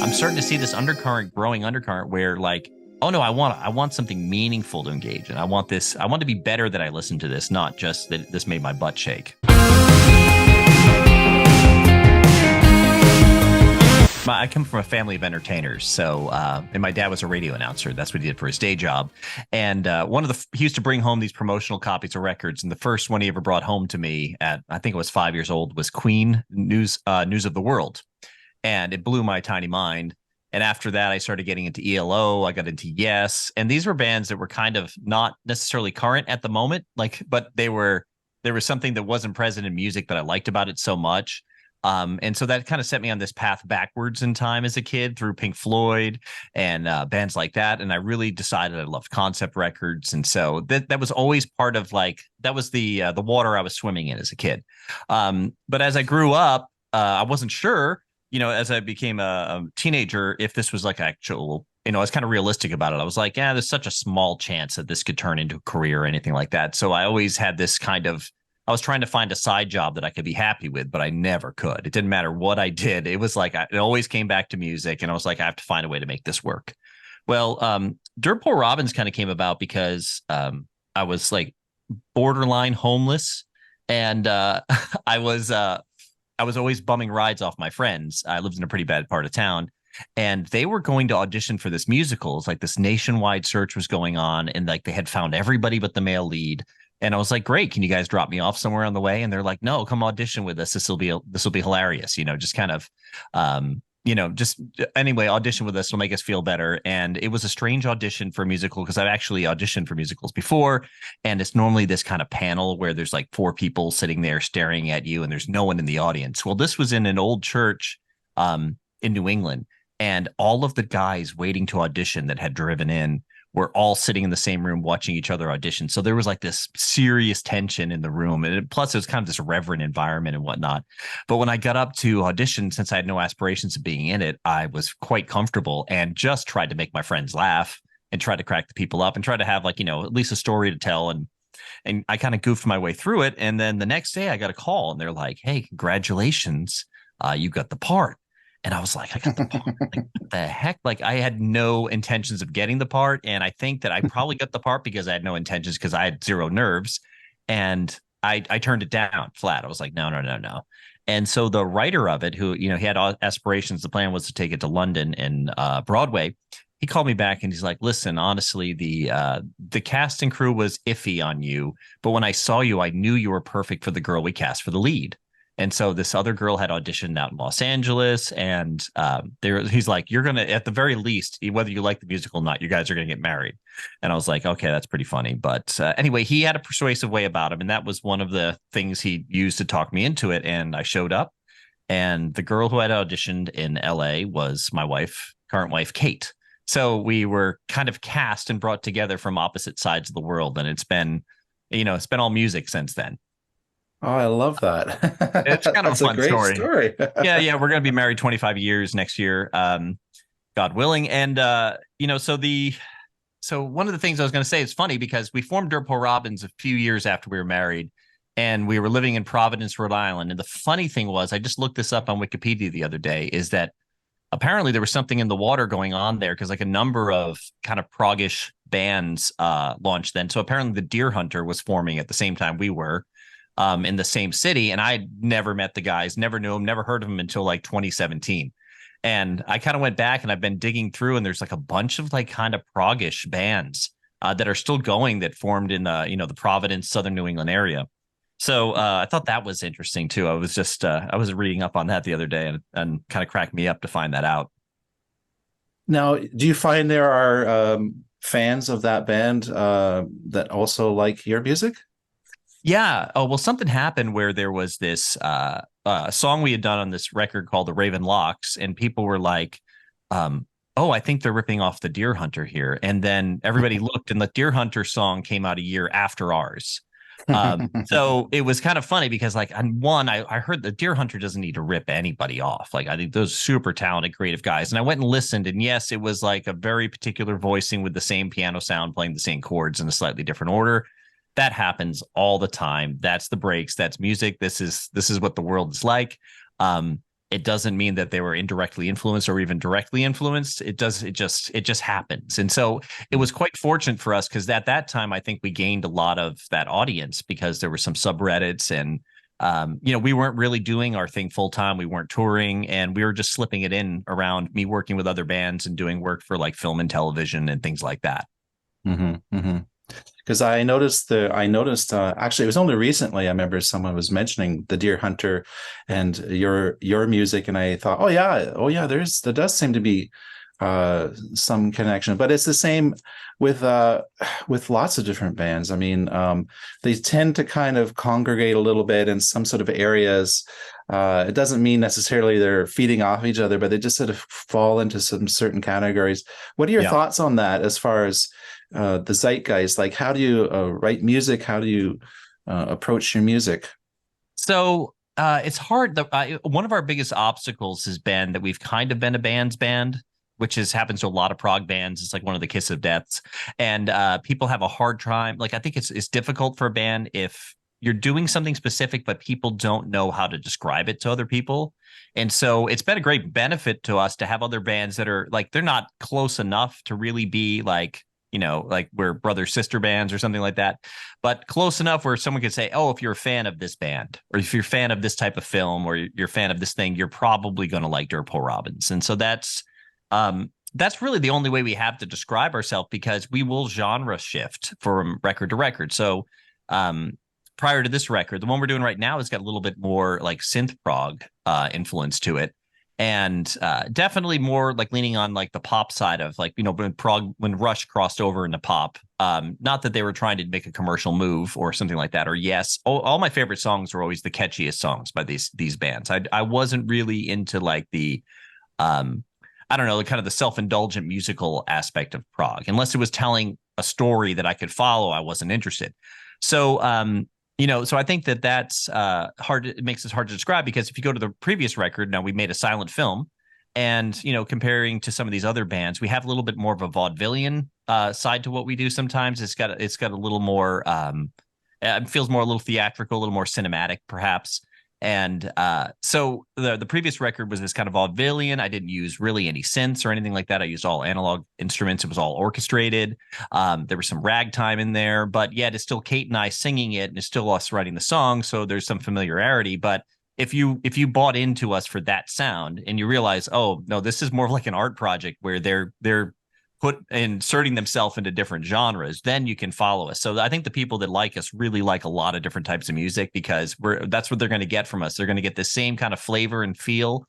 I'm starting to see this undercurrent, growing undercurrent where like, oh no, I want something meaningful to engage in. I want to be better that I listen to this, not just that this made my butt shake. I come from a family of entertainers, so and my dad was a radio announcer. That's what he did for his day job. And he used to bring home these promotional copies of records. And the first one he ever brought home to me at, I think it was 5 years old, was Queen News of the World. And it blew my tiny mind. And after that, I started getting into ELO. I got into Yes. And these were bands that were kind of not necessarily current at the moment, but there was something that wasn't present in music that I liked about it so much. And so that kind of set me on this path backwards in time as a kid through Pink Floyd and bands like that. And I really decided I loved concept records. And so that was always part of that was the water I was swimming in as a kid. But as I grew up, I wasn't sure, as I became a teenager, if this was like actual, I was kind of realistic about it. I was like, yeah, there's such a small chance that this could turn into a career or anything like that. So I always had this I was trying to find a side job that I could be happy with, but I never could. It didn't matter what I did. It was like, it always came back to music. And I was like, I have to find a way to make this work. Well, Dirt Poor Robins kind of came about because I was like borderline homeless. And I was always bumming rides off my friends. I lived in a pretty bad part of town. And they were going to audition for this musical. It's like this nationwide search was going on. And like they had found everybody but the male lead. And I was like, great, can you guys drop me off somewhere on the way? And they're like, no, come audition with us. This will be hilarious. Just kind of, just anyway, audition with us. It'll make us feel better. And it was a strange audition for a musical because I've actually auditioned for musicals before. And it's normally this kind of panel where there's like 4 people sitting there staring at you and there's no one in the audience. Well, this was in an old church in New England. And all of the guys waiting to audition that had driven in were all sitting in the same room watching each other audition. So there was like this serious tension in the room. And plus it was kind of this reverent environment and whatnot. But when I got up to audition, since I had no aspirations of being in it, I was quite comfortable and just tried to make my friends laugh and try to crack the people up and try to have at least a story to tell. And I kind of goofed my way through it. And then the next day I got a call and they're like, hey, congratulations. You got the part. And I was like, I got the part. Like, what the heck? Like, I had no intentions of getting the part. And I think that I probably got the part because I had no intentions because I had zero nerves. And I turned it down flat. I was like, no. And so the writer of it, who, he had aspirations, the plan was to take it to London and Broadway. He called me back and he's like, listen, honestly, the cast and crew was iffy on you. But when I saw you, I knew you were perfect for the girl we cast for the lead. And so this other girl had auditioned out in Los Angeles, and he's like, you're going to, at the very least, whether you like the musical or not, you guys are going to get married. And I was like, okay, that's pretty funny. But anyway, he had a persuasive way about him. And that was one of the things he used to talk me into it. And I showed up, and the girl who had auditioned in LA was my current wife, Kate. So we were kind of cast and brought together from opposite sides of the world. And it's been all music since then. Oh, I love that. It's kind of That's a fun great story. story. Yeah. We're going to be married 25 years next year, God willing. And, so one of the things I was going to say is funny because we formed Dirt Poor Robins a few years after we were married and we were living in Providence, Rhode Island. And the funny thing was, I just looked this up on Wikipedia the other day, is that apparently there was something in the water going on there because like a number of kind of proggish bands launched then. So apparently the Deer Hunter was forming at the same time we were. In the same city. And I never met the guys, never knew them, never heard of them until like 2017. And I kind of went back and I've been digging through and there's like a bunch of like kind of proggish bands that are still going that formed in the Providence, Southern New England area. So I thought that was interesting too. I was reading up on that the other day and kind of cracked me up to find that out. Now, do you find there are fans of that band that also like your music? Yeah. Oh, well, something happened where there was this song we had done on this record called The Raven Locks, and people were like, oh, I think they're ripping off the Deer Hunter here. And then everybody looked, and the Deer Hunter song came out a year after ours. So it was kind of funny because, like, on one, I heard the Deer Hunter doesn't need to rip anybody off. Like, I think those super talented, creative guys. And I went and listened, and yes, it was like a very particular voicing with the same piano sound, playing the same chords in a slightly different order. That happens all the time. That's the breaks. That's music. This is what the world is like. it doesn't mean that they were indirectly influenced or even directly influenced. It just happens. And so it was quite fortunate for us because at that time, I think we gained a lot of that audience because there were some subreddits and, we weren't really doing our thing full time. We weren't touring and we were just slipping it in around me working with other bands and doing work for like film and television and things like that. Because I noticed actually it was only recently I remember someone was mentioning the Deer Hunter and your music, and I thought, there does seem to be some connection, but it's the same with lots of different bands. I mean, they tend to kind of congregate a little bit in some sort of areas. It doesn't mean necessarily they're feeding off each other, but they just sort of fall into some certain categories. What are your thoughts on that as far as the zeitgeist? Like, how do you write music? How do you approach your music? So it's hard. One of our biggest obstacles has been that we've kind of been a band's band, which happens to a lot of prog bands. It's like one of the kiss of deaths. And people have a hard time. Like, I think it's difficult for a band if you're doing something specific, but people don't know how to describe it to other people. And so it's been a great benefit to us to have other bands that are like, they're not close enough to really be like, like we're brother sister bands or something like that, but close enough where someone could say, oh, if you're a fan of this band, or if you're a fan of this type of film, or you're a fan of this thing, you're probably going to like Dirt Paul Robbins. And so that's really the only way we have to describe ourselves, because we will genre shift from record to record. So prior to this record, the one we're doing right now has got a little bit more like synth prog influence to it. And definitely more like leaning on like the pop side of like, when Rush crossed over into pop, not that they were trying to make a commercial move or something like that, or yes, all my favorite songs are always the catchiest songs by these bands. I wasn't really into like the, I don't know, kind of the self-indulgent musical aspect of prog, unless it was telling a story that I could follow. I wasn't interested. So, so I think that's hard. It makes it hard to describe, because if you go to the previous record, now we made a silent film, and, comparing to some of these other bands, we have a little bit more of a vaudevillian side to what we do. Sometimes it's got a little more, it feels more a little theatrical, a little more cinematic, perhaps. And so the previous record was this kind of vaudevillian. I didn't use really any synths or anything like that. I used all analog instruments. It was all orchestrated. There was some ragtime in there, but yet it's still Kate and I singing it, and it's still us writing the song. So there's some familiarity. But if you bought into us for that sound and you realize, oh no, this is more of like an art project where they're inserting themselves into different genres, then you can follow us. So I think the people that like us really like a lot of different types of music, because that's what they're going to get from us. They're going to get the same kind of flavor and feel,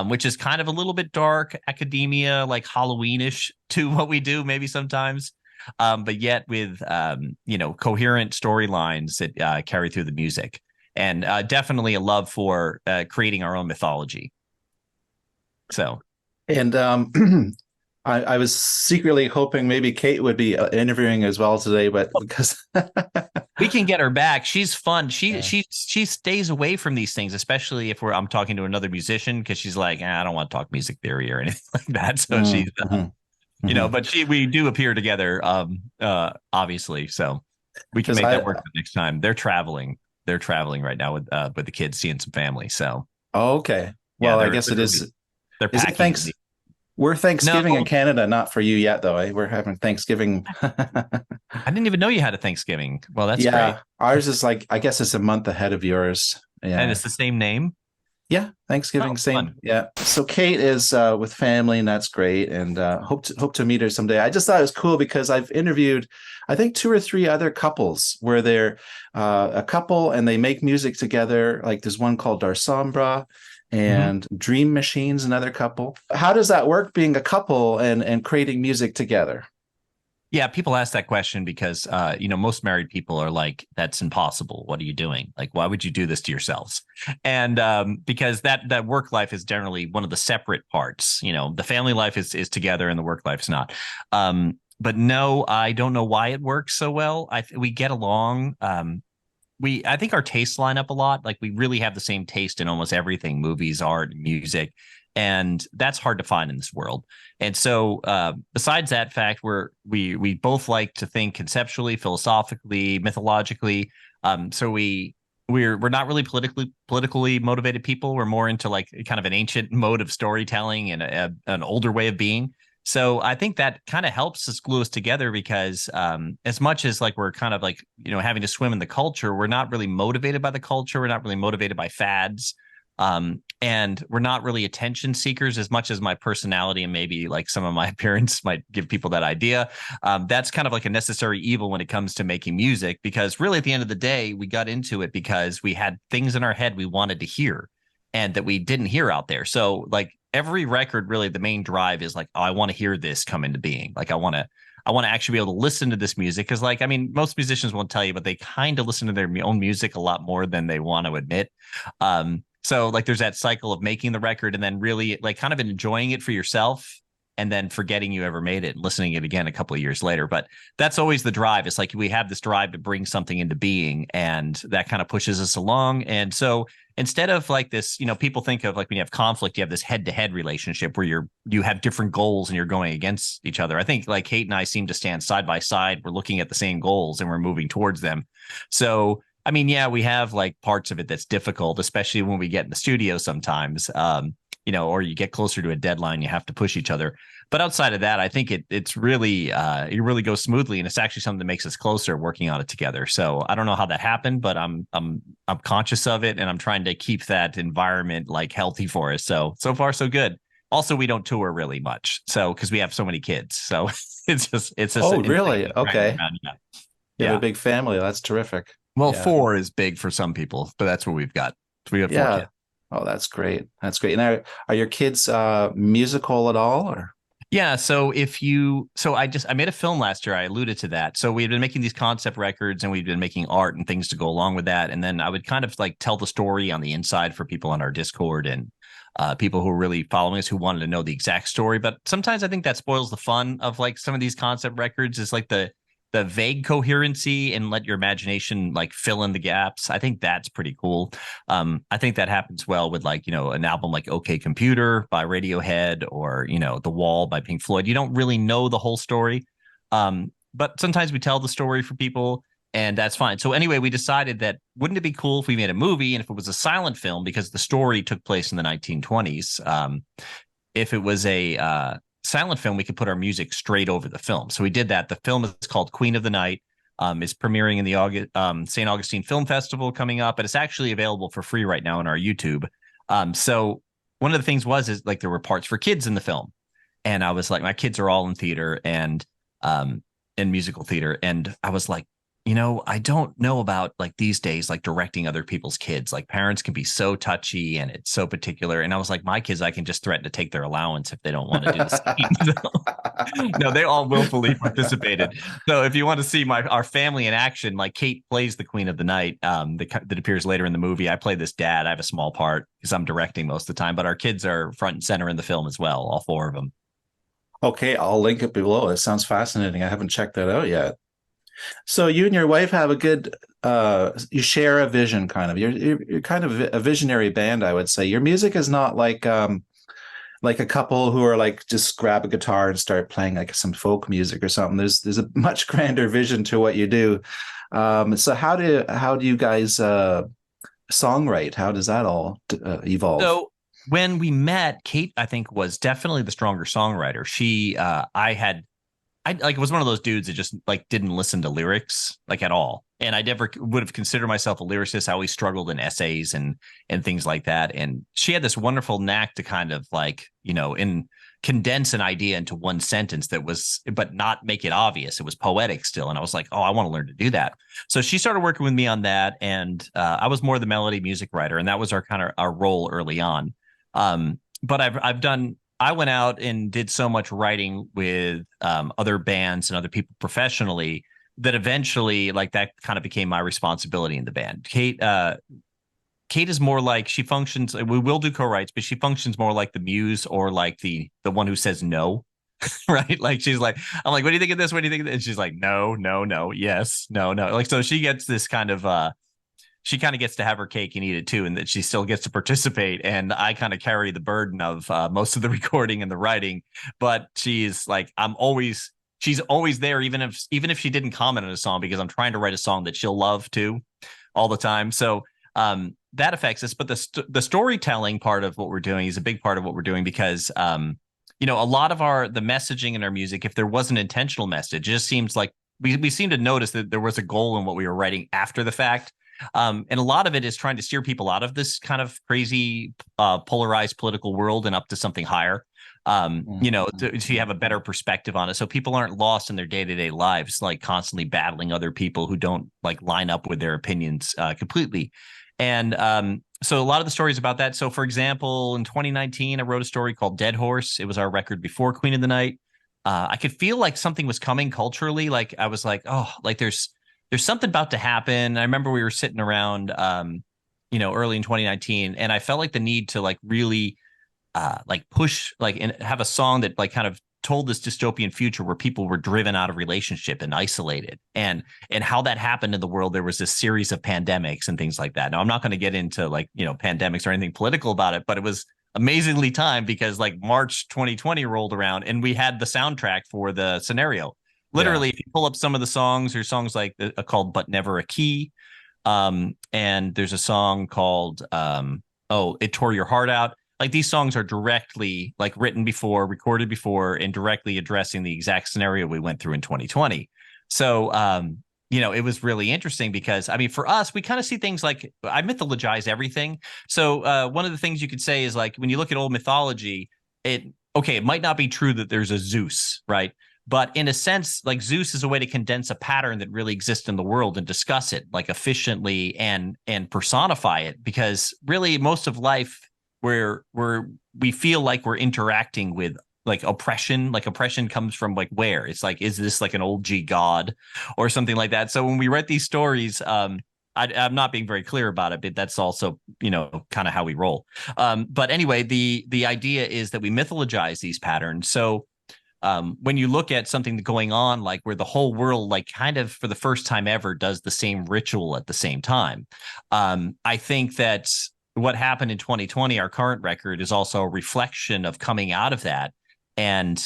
which is kind of a little bit dark, academia, like Halloweenish to what we do maybe sometimes, but yet with coherent storylines that carry through the music, and definitely a love for creating our own mythology. So, and I was secretly hoping maybe Kate would be interviewing as well today, but because we can get her back. She's fun. She stays away from these things, especially if I'm talking to another musician, because she's like, I don't want to talk music theory or anything like that. So she's, but we do appear together, obviously. So we can make that work the next time. They're traveling. They're traveling right now with the kids, seeing some family. So. Oh, okay. Well, I guess it is. They're packing. We're Thanksgiving in Canada, not for you yet, though. We're having Thanksgiving. I didn't even know you had a Thanksgiving. Well, that's great. Ours is like, I guess it's a month ahead of yours. Yeah. And it's the same name? Yeah, Thanksgiving, same. Fun. Yeah. So Kate is with family, and that's great. And hope to meet her someday. I just thought it was cool because I've interviewed, I think, 2 or 3 other couples where they're a couple and they make music together. Like there's one called Darsombra and Dream Machines, another couple. How does that work, being a couple and creating music together? Yeah, people ask that question because, most married people are like, that's impossible. What are you doing? Like, why would you do this to yourselves? And because that work life is generally one of the separate parts. The family life is together and the work life is not. But no, I don't know why it works so well. We get along. I think our tastes line up a lot. Like we really have the same taste in almost everything: movies, art, music. And that's hard to find in this world. And so besides that fact, we both like to think conceptually, philosophically, mythologically. So we we're not really politically motivated people. We're more into like kind of an ancient mode of storytelling and an older way of being. So I think that kind of helps us glue us together because as much as like we're kind of like, having to swim in the culture, we're not really motivated by the culture. We're not really motivated by fads. And we're not really attention seekers as much as my personality and maybe like some of my appearance might give people that idea. That's kind of like a necessary evil when it comes to making music, because really at the end of the day, we got into it because we had things in our head we wanted to hear and that we didn't hear out there. So like every record, really the main drive is like, oh, I want to hear this come into being. Like I want to actually be able to listen to this music. Cause like, I mean, most musicians won't tell you, but they kind of listen to their own music a lot more than they want to admit. So like there's that cycle of making the record and then really like kind of enjoying it for yourself and then forgetting you ever made it and listening it again a couple of years later. But that's always the drive. It's like we have this drive to bring something into being, and that kind of pushes us along. And so instead of like this, people think of like when you have conflict, you have this head-to-head relationship where you have different goals and you're going against each other. I think like Kate and I seem to stand side by side. We're looking at the same goals and we're moving towards them. So I mean, yeah, we have like parts of it that's difficult, especially when we get in the studio sometimes, or you get closer to a deadline, you have to push each other. But outside of that, I think it's really, it really goes smoothly. And it's actually something that makes us closer working on it together. So I don't know how that happened, but I'm conscious of it. And I'm trying to keep that environment like healthy for us. So far, so good. Also, we don't tour really much. So because we have so many kids. So it's Oh, really? Okay. Yeah. You have a big family. That's terrific. Well, Yeah. 4 is big for some people, but that's what we've got. We have 4 kids. Oh, that's great. That's great. And are your kids musical at all, or? Yeah. So I made a film last year. I alluded to that. So we had been making these concept records and we'd been making art and things to go along with that. And then I would kind of like tell the story on the inside for people on our Discord and people who are really following us who wanted to know the exact story. But sometimes I think that spoils the fun of like some of these concept records, is like the vague coherency and let your imagination like fill in the gaps. I think that's pretty cool. I think that happens well with like, an album like OK Computer by Radiohead or, The Wall by Pink Floyd. You don't really know the whole story. But sometimes we tell the story for people and that's fine. So anyway, we decided that wouldn't it be cool if we made a movie and if it was a silent film, because the story took place in the 1920s. If it was a silent film, we could put our music straight over the film. So we did that. The film is called Queen of the Night. Is premiering in the St. Augustine Film Festival coming up, but it's actually available for free right now on our YouTube. So one of the things is like there were parts for kids in the film, and I was like, my kids are all in theater and in musical theater, and I was like, I don't know about like these days, like directing other people's kids. Like parents can be so touchy and it's so particular. And I was like, my kids, I can just threaten to take their allowance if they don't want to do the scene. No, they all willfully participated. So if you want to see our family in action, like Kate plays the Queen of the Night that appears later in the movie. I play this dad. I have a small part because I'm directing most of the time, but our kids are front and center in the film as well, all 4 of them. Okay, I'll link it below. It sounds fascinating. I haven't checked that out yet. So you and your wife have a good, you share a vision kind of. You're kind of a visionary band, I would say. Your music is not like a couple who are like just grab a guitar and start playing like some folk music or something. There's a much grander vision to what you do. So how do you guys songwrite? How does that all evolve? So when we met, Kate, I think, was definitely the stronger songwriter. I like was one of those dudes that just like didn't listen to lyrics like at all. And I never would have considered myself a lyricist. I always struggled in essays and things like that. And she had this wonderful knack to kind of like, condense an idea into one sentence but not make it obvious. It was poetic still. And I was like, oh, I want to learn to do that. So she started working with me on that. And I was more the melody music writer. And that was our role early on. But I went out and did so much writing with other bands and other people professionally that eventually like that kind of became my responsibility in the band. Kate is more like, she functions, we will do co-writes, but she functions more like the muse or like the one who says no, right? Like she's like, I'm like, what do you think of this? What do you think of this? And she's like, no, yes, no. Like, so she gets this kind of, she kind of gets to have her cake and eat it too, and that she still gets to participate. And I kind of carry the burden of most of the recording and the writing. But she's like, she's always there, even if she didn't comment on a song, because I'm trying to write a song that she'll love too all the time. So that affects us. But the storytelling part of what we're doing is a big part of what we're doing, because a lot of the messaging in our music, if there was an intentional message, it just seems like we seem to notice that there was a goal in what we were writing after the fact. And a lot of it is trying to steer people out of this kind of crazy, polarized political world and up to something higher. So you have a better perspective on it, so people aren't lost in their day-to-day lives, like constantly battling other people who don't like line up with their opinions completely. And so a lot of the stories about that. So, for example, in 2019, I wrote a story called Dead Horse. It was our record before Queen of the Night. I could feel like something was coming culturally. Like I was like, oh, like there's something about to happen. I remember we were sitting around, early in 2019, and I felt like the need to like really like push, like, and have a song that like kind of told this dystopian future where people were driven out of relationship and isolated, and how that happened in the world. There was this series of pandemics and things like that. Now, I'm not going to get into like, pandemics or anything political about it, but it was amazingly timed, because like March 2020 rolled around and we had the soundtrack for the scenario. Literally, if you pull up some of the songs, there's songs like called But Never a Key. And there's a song called It Tore Your Heart Out. Like, these songs are directly like written before, recorded before, and directly addressing the exact scenario we went through in 2020. So, it was really interesting because, I mean, for us, we kind of see things like, I mythologize everything. So one of the things you could say is like, when you look at old mythology, it might not be true that there's a Zeus, right? But in a sense, like, Zeus is a way to condense a pattern that really exists in the world and discuss it like efficiently and personify it, because really most of life where we feel like we're interacting with like oppression comes from like, where it's like, is this like an old G god or something like that? So when we write these stories, I'm not being very clear about it, but that's also, kind of how we roll. But anyway, the idea is that we mythologize these patterns. So when you look at something going on, like where the whole world, like kind of for the first time ever, does the same ritual at the same time, I think that what happened in 2020, our current record, is also a reflection of coming out of that, and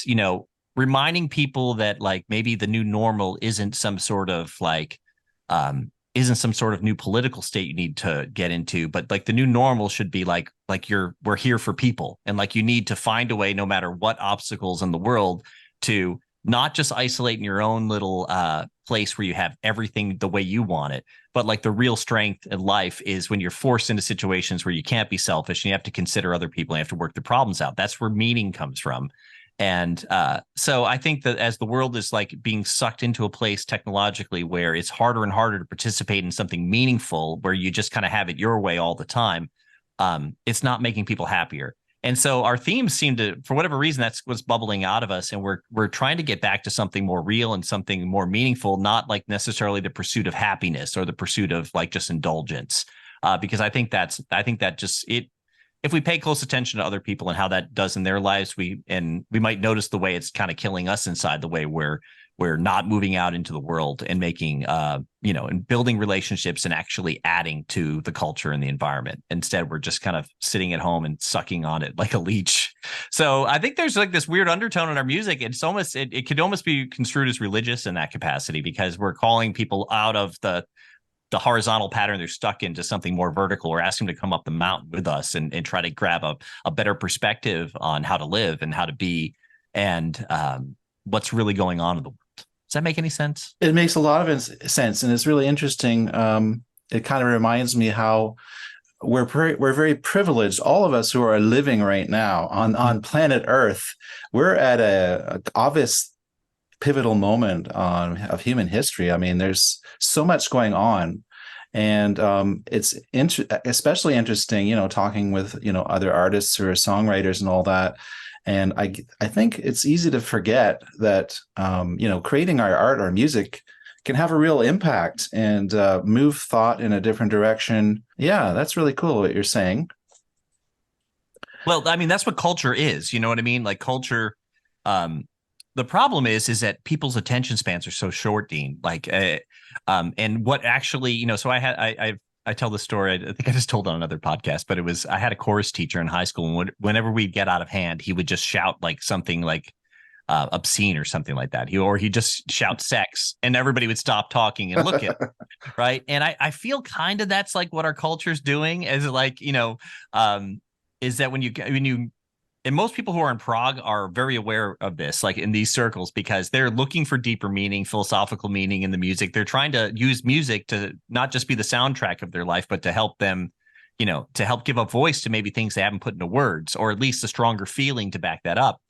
reminding people that like maybe the new normal isn't some sort of like new political state you need to get into, but like the new normal should be like we're here for people, and like you need to find a way, no matter what obstacles in the world, to not just isolate in your own little place where you have everything the way you want it, but like the real strength in life is when you're forced into situations where you can't be selfish and you have to consider other people and you have to work the problems out. That's where meaning comes from. And so I think that as the world is like being sucked into a place technologically where it's harder and harder to participate in something meaningful, where you just kind of have it your way all the time, it's not making people happier. And so our themes seem to, for whatever reason, that's what's bubbling out of us. And we're trying to get back to something more real and something more meaningful, not like necessarily the pursuit of happiness or the pursuit of like just indulgence. Because I think that just it, if we pay close attention to other people and how that does in their lives, we might notice the way it's kind of killing us inside, the way we're not moving out into the world and making, and building relationships and actually adding to the culture and the environment. Instead, we're just kind of sitting at home and sucking on it like a leech. So I think there's like this weird undertone in our music. It's almost, it could almost be construed as religious in that capacity, because we're calling people out of the horizontal pattern they're stuck into something more vertical, or asking them to come up the mountain with us and try to grab a better perspective on how to live and how to be, and what's really going on in the world. Does that make any sense? It makes a lot of sense, and it's really interesting. It kind of reminds me how we're very privileged, all of us who are living right now on planet Earth. We're at a obvious pivotal moment of human history. I mean, there's so much going on, and it's especially interesting, talking with other artists or songwriters and all that. And I think it's easy to forget that creating our art or music can have a real impact and move thought in a different direction. Yeah, that's really cool what you're saying. Well, I mean, that's what culture is. You know what I mean? Like culture. The problem is that people's attention spans are so short, Dean. Like, and what actually, so I tell the story. I think I just told on another podcast, but I had a chorus teacher in high school, and whenever we'd get out of hand, he would just shout like something like, obscene or something like that. He just shouts sex and everybody would stop talking and look at him, right? And I feel kind of that's like what our culture's doing, is like, is that when you and most people who are in Prague are very aware of this, like in these circles, because they're looking for deeper meaning, philosophical meaning in the music. They're trying to use music to not just be the soundtrack of their life, but to help them, to help give a voice to maybe things they haven't put into words, or at least a stronger feeling to back that up.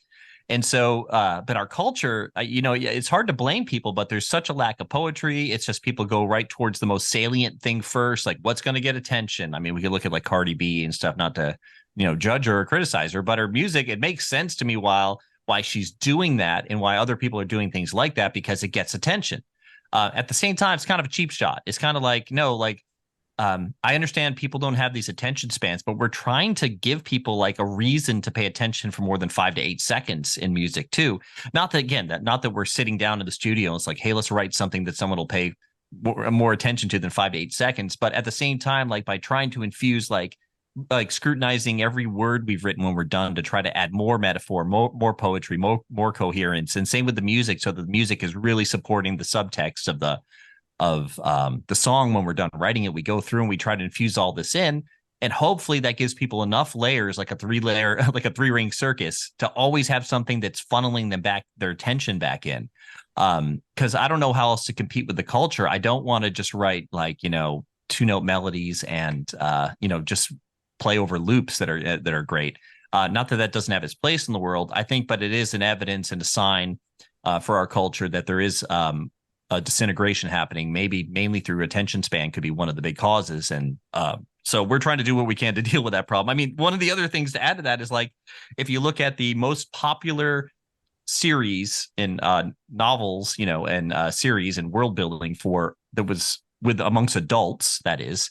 And so, but our culture, it's hard to blame people, but there's such a lack of poetry. It's just people go right towards the most salient thing first, like what's going to get attention. I mean, we could look at like Cardi B and stuff, not to, judge her or criticize her, but her music, it makes sense to me why she's doing that and why other people are doing things like that, because it gets attention. At the same time, it's kind of a cheap shot. It's kind of like, I understand people don't have these attention spans, but we're trying to give people like a reason to pay attention for more than 5 to 8 seconds in music too. Not that we're sitting down in the studio and it's like, hey, let's write something that someone will pay more attention to than 5 to 8 seconds. But at the same time, like by trying to infuse like scrutinizing every word we've written when we're done to try to add more metaphor, more poetry, more coherence, and same with the music. So the music is really supporting the subtext of the song. When we're done writing it, we go through and we try to infuse all this in, and hopefully that gives people enough layers, like a 3-layer, like a 3-ring circus, to always have something that's funneling them back, their attention back in. Because I don't know how else to compete with the culture. I don't want to just write like 2-note melodies and just play over loops that are great. Not that doesn't have its place in the world, I think, but it is an evidence and a sign for our culture that there is a disintegration happening, maybe mainly through attention span could be one of the big causes. And so we're trying to do what we can to deal with that problem. I mean, one of the other things to add to that is like, if you look at the most popular series in novels, and series and world building that was with amongst adults, that is,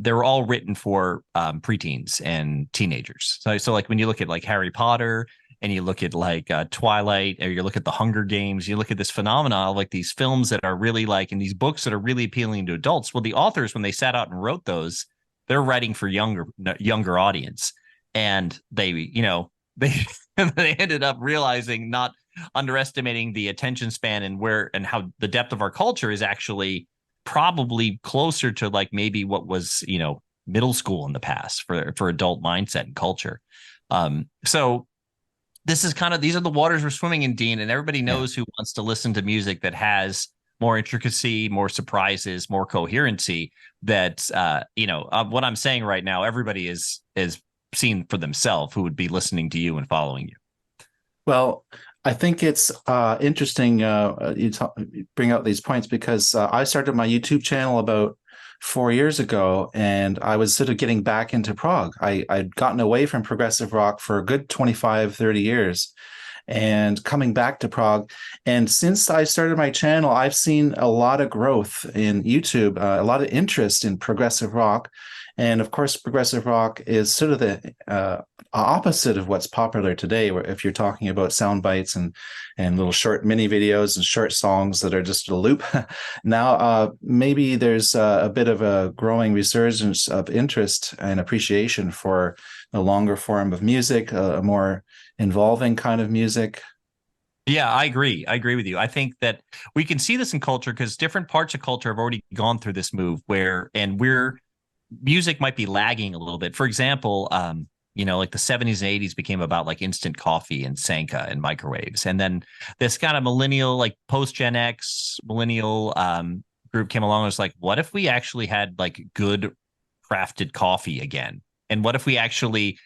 they were all written for preteens and teenagers. So like when you look at like Harry Potter, and you look at like Twilight, or you look at the Hunger Games, you look at this phenomenon of like these films that are really like, and these books that are really appealing to adults. Well, the authors, when they sat out and wrote those, they're writing for younger audience. And they they ended up realizing, not underestimating the attention span and how the depth of our culture is actually probably closer to like maybe what was, middle school in the past for adult mindset and culture. So these are the waters we're swimming in, Dean, and everybody knows who wants to listen to music that has more intricacy, more surprises, more coherency. That what I'm saying right now, everybody is seen for themselves who would be listening to you and following you. Well, I think it's interesting you bring out these points, because I started my YouTube channel about 4 years ago, and I was sort of getting back into prog. I'd gotten away from progressive rock for a good 25, 30 years and coming back to prog. And since I started my channel, I've seen a lot of growth in YouTube, a lot of interest in progressive rock. And of course, progressive rock is sort of the opposite of what's popular today, where if you're talking about sound bites and little short mini videos and short songs that are just a loop. Now, maybe there's a bit of a growing resurgence of interest and appreciation for a longer form of music, a more involving kind of music. Yeah, I agree. I agree with you. I think that we can see this in culture because different parts of culture have already gone through this move music might be lagging a little bit. For example, like the 70s and 80s became about like instant coffee and Sanka and microwaves. And then this kind of millennial, like post-Gen X millennial group came along and was like, what if we actually had like good crafted coffee again? And what if we actually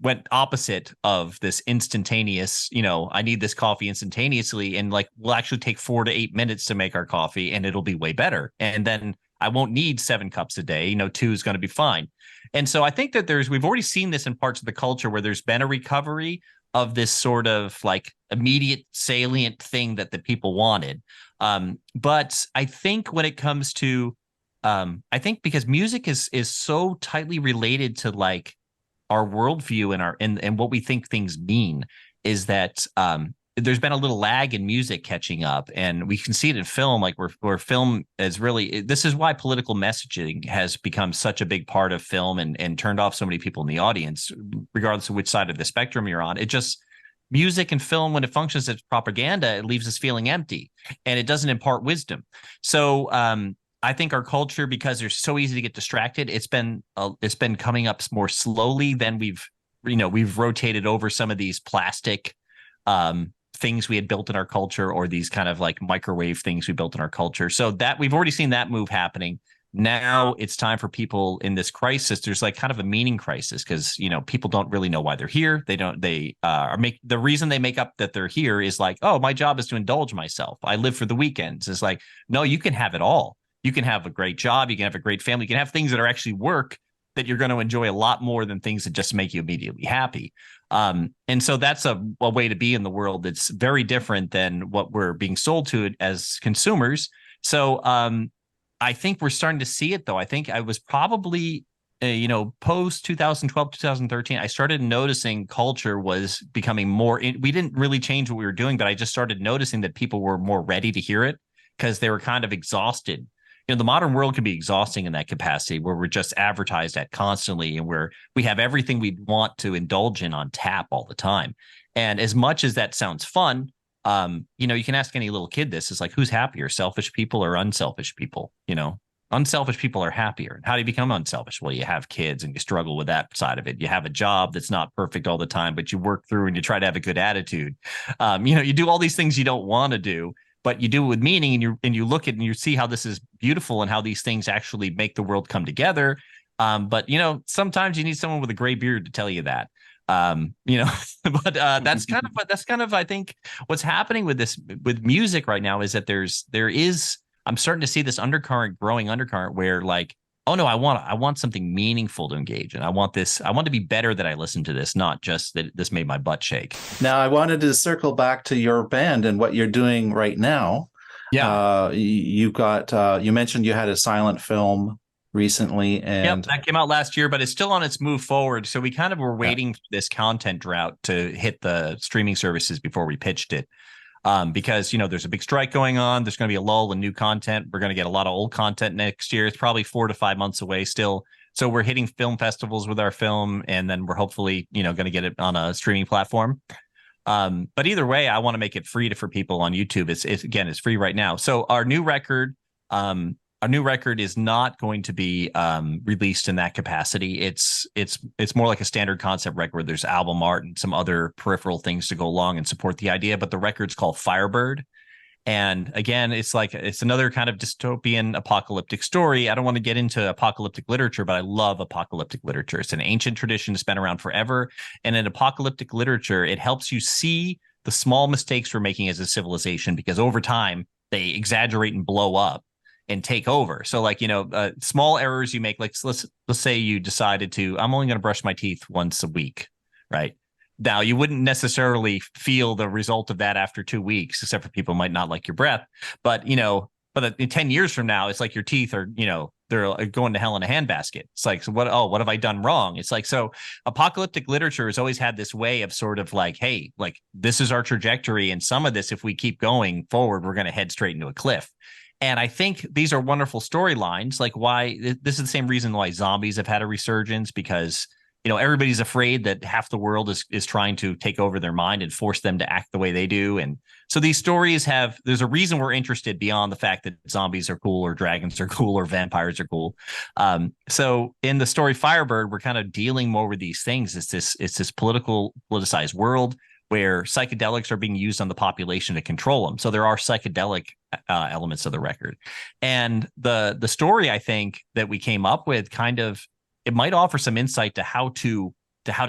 went opposite of this instantaneous, I need this coffee instantaneously, and like we'll actually take 4 to 8 minutes to make our coffee and it'll be way better. And then I won't need 7 cups a day. 2 is going to be fine. And so I think that we've already seen this in parts of the culture where there's been a recovery of this sort of like immediate salient thing that the people wanted. But I think when it comes to, I think because music is so tightly related to like our worldview and what we think things mean, is that there's been a little lag in music catching up, and we can see it in film. Like where film is really, this is why political messaging has become such a big part of film and turned off so many people in the audience, regardless of which side of the spectrum you're on. music and film, when it functions as propaganda, it leaves us feeling empty, and it doesn't impart wisdom. So I think our culture, because they're so easy to get distracted, it's been coming up more slowly than we've rotated over some of these plastic things we had built in our culture, or these kind of like microwave things we built in our culture. So that we've already seen that move happening. Now it's time for people in this crisis. There's like kind of a meaning crisis, because people don't really know why they're here. The reason they make up that they're here is like, oh, my job is to indulge myself. I live for the weekends. It's like, no, you can have it all. You can have a great job. You can have a great family. You can have things that are actually work that you're going to enjoy a lot more than things that just make you immediately happy. And so that's a way to be in the world that's very different than what we're being sold to as consumers. So I think we're starting to see it, though. I think I was probably, post 2012, 2013, I started noticing culture was becoming more. We didn't really change what we were doing, but I just started noticing that people were more ready to hear it because they were kind of exhausted. The modern world can be exhausting in that capacity, where we're just advertised at constantly, and where we have everything we want to indulge in on tap all the time. And as much as that sounds fun, you can ask any little kid this. It's like, who's happier, selfish people or unselfish people? Unselfish people are happier. How do you become unselfish? Well, you have kids and you struggle with that side of it. You have a job that's not perfect all the time, but you work through and you try to have a good attitude. You do all these things you don't want to do, but you do it with meaning, and you look at and you see how this is beautiful and how these things actually make the world come together. But sometimes you need someone with a gray beard to tell you that. But that's kind of I think what's happening with music right now is that I'm starting to see this growing undercurrent where, like, oh no, I want something meaningful to engage in. I want to be better that I listen to this, not just that this made my butt shake. Now, I wanted to circle back to your band and what you're doing right now. Yeah. You mentioned you had a silent film recently, and that came out last year, but it's still on its move forward. So we kind of were waiting for this content drought to hit the streaming services before we pitched it. Because there's a big strike going on. There's going to be a lull in new content. We're going to get a lot of old content next year. It's probably 4 to 5 months away still. So we're hitting film festivals with our film, and then we're hopefully going to get it on a streaming platform. But either way, I want to make it free for people on YouTube. It's free right now. So our new record is not going to be released in that capacity. It's more like a standard concept record where there's album art and some other peripheral things to go along and support the idea. But the record's called Firebird. And again, it's another kind of dystopian apocalyptic story. I don't want to get into apocalyptic literature, but I love apocalyptic literature. It's an ancient tradition that's been around forever. And in apocalyptic literature, it helps you see the small mistakes we're making as a civilization, because over time they exaggerate and blow up and take over. So like, small errors you make, like let's say you decided I'm only going to brush my teeth once a week, right? Now you wouldn't necessarily feel the result of that after 2 weeks, except for people might not like your breath. But, but in 10 years from now, it's like your teeth are, they're going to hell in a handbasket. It's like, so what have I done wrong? It's like, so apocalyptic literature has always had this way of sort of like, hey, like this is our trajectory. And some of this, if we keep going forward, we're going to head straight into a cliff. And I think these are wonderful storylines. Like why this is the same reason why zombies have had a resurgence, because everybody's afraid that half the world is trying to take over their mind and force them to act the way they do. And so these stories there's a reason we're interested beyond the fact that zombies are cool or dragons are cool or vampires are cool. So in the story Firebird, we're kind of dealing more with these things. It's this politicized world where psychedelics are being used on the population to control them. So there are psychedelic elements of the record. And the story, I think, that we came up with it might offer some insight to how to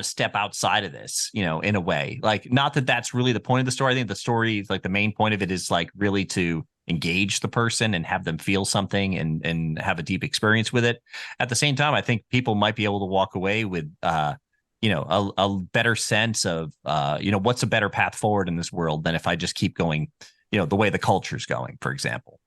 step outside of this, in a way. Like, not that that's really the point of the story. I think the story, like the main point of it is like really to engage the person and have them feel something and have a deep experience with it. At the same time, I think people might be able to walk away with, a better sense of, what's a better path forward in this world than if I just keep going, the way the culture's going, for example.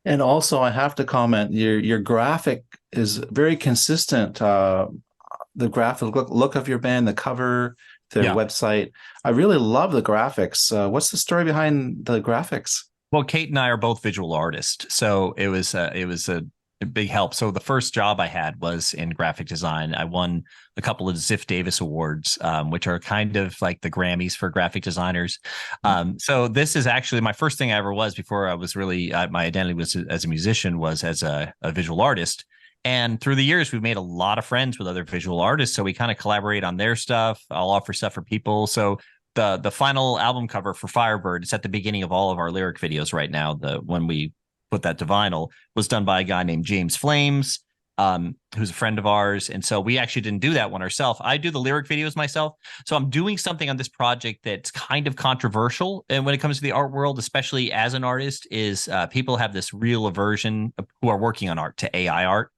And also, I have to comment, your graphic is very consistent. The graphic look of your band, the cover, their website. I really love the graphics. What's the story behind the graphics? Well, Kate and I are both visual artists, so it was big help. So the first job I had was in graphic design. I won a couple of Ziff Davis awards, which are kind of like the Grammys for graphic designers. So this is actually my first thing I ever was before I was really my identity was as a musician, was as a visual artist. And through the years, we've made a lot of friends with other visual artists. So we kind of collaborate on their stuff. I'll offer stuff for people. So the final album cover for Firebird, it's at the beginning of all of our lyric videos right now. When we put that to vinyl, was done by a guy named James Flames, who's a friend of ours. And so we actually didn't do that one ourselves. I do the lyric videos myself. So I'm doing something on this project that's kind of controversial. And when it comes to the art world, especially as an artist, is people have this real aversion who are working on art to AI art.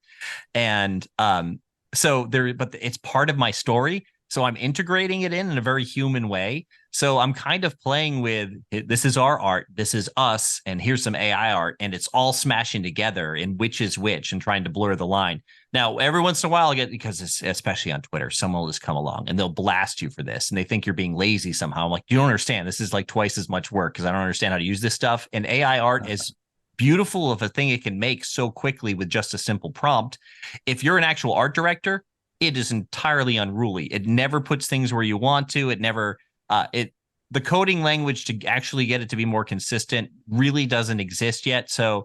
And but it's part of my story. So I'm integrating it in a very human way. So I'm kind of playing with this is our art, this is us, and here's some AI art, and it's all smashing together in which is which and trying to blur the line. Now, every once in a while, because it's, especially on Twitter, someone will just come along and they'll blast you for this, and they think you're being lazy somehow. I'm like, you don't understand. This is like twice as much work because I don't understand how to use this stuff. And AI art is beautiful of a thing it can make so quickly with just a simple prompt. If you're an actual art director, it is entirely unruly. It never puts things where you want to. It never the coding language to actually get it to be more consistent really doesn't exist yet. So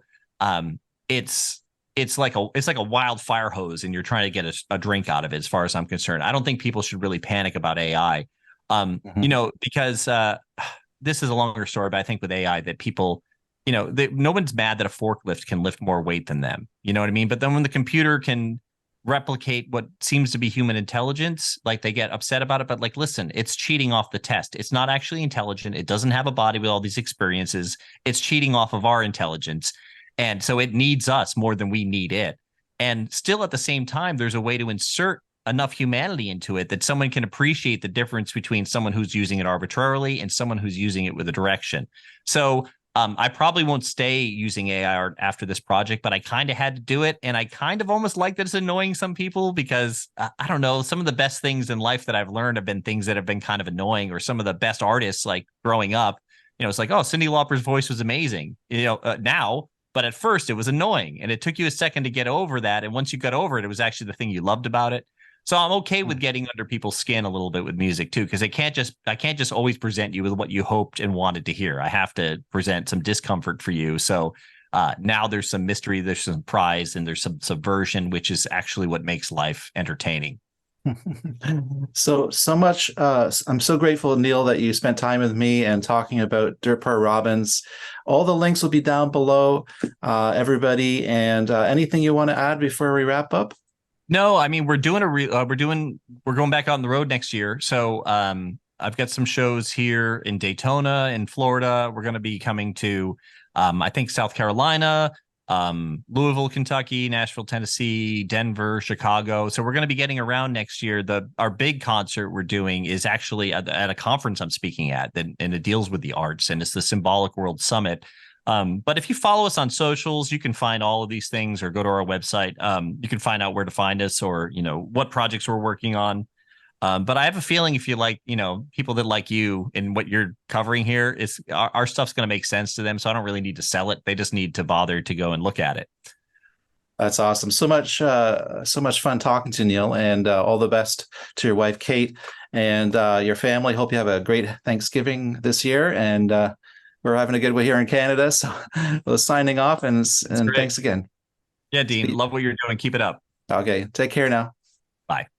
it's like a wild fire hose, and you're trying to get a drink out of it. As far as I'm concerned, I don't think people should really panic about AI. Because this is a longer story, but I think with AI that people, no one's mad that a forklift can lift more weight than them. You know what I mean? But then when the computer can replicate what seems to be human intelligence, like they get upset about it. But like, listen, it's cheating off the test. It's not actually intelligent. It doesn't have a body with all these experiences. It's cheating off of our intelligence. And so it needs us more than we need it. And still at the same time, there's a way to insert enough humanity into it that someone can appreciate the difference between someone who's using it arbitrarily and someone who's using it with a direction. So I probably won't stay using AI art after this project, but I kind of had to do it. And I kind of almost like that it's annoying some people because I don't know, some of the best things in life that I've learned have been things that have been kind of annoying, or some of the best artists like growing up, it's like, oh, Cyndi Lauper's voice was amazing, now, but at first it was annoying and it took you a second to get over that. And once you got over it, it was actually the thing you loved about it. So I'm okay with getting under people's skin a little bit with music too, because I can't just always present you with what you hoped and wanted to hear. I have to present some discomfort for you. So now there's some mystery, there's some surprise, and there's some subversion, which is actually what makes life entertaining. So much. I'm so grateful, Neil, that you spent time with me and talking about Dirt Par Robbins. All the links will be down below, everybody. And anything you want to add before we wrap up? No, I mean, we're going back on the road next year. So I've got some shows here in Daytona, in Florida. We're going to be coming to, I think, South Carolina, Louisville, Kentucky, Nashville, Tennessee, Denver, Chicago. So we're going to be getting around next year. Our big concert we're doing is actually at a conference I'm speaking at, and it deals with the arts, and it's the Symbolic World Summit. But if you follow us on socials, you can find all of these things, or go to our website. You can find out where to find us, or, what projects we're working on. But I have a feeling if you like, people that like you and what you're covering here, is our stuff's going to make sense to them. So I don't really need to sell it. They just need to bother to go and look at it. That's awesome. So much fun talking to Neil, and all the best to your wife, Kate, and your family. Hope you have a great Thanksgiving this year. And we're having a good one here in Canada. So we're signing off, and thanks again. Yeah, Dean, love what you're doing. Keep it up. Okay. Take care now. Bye.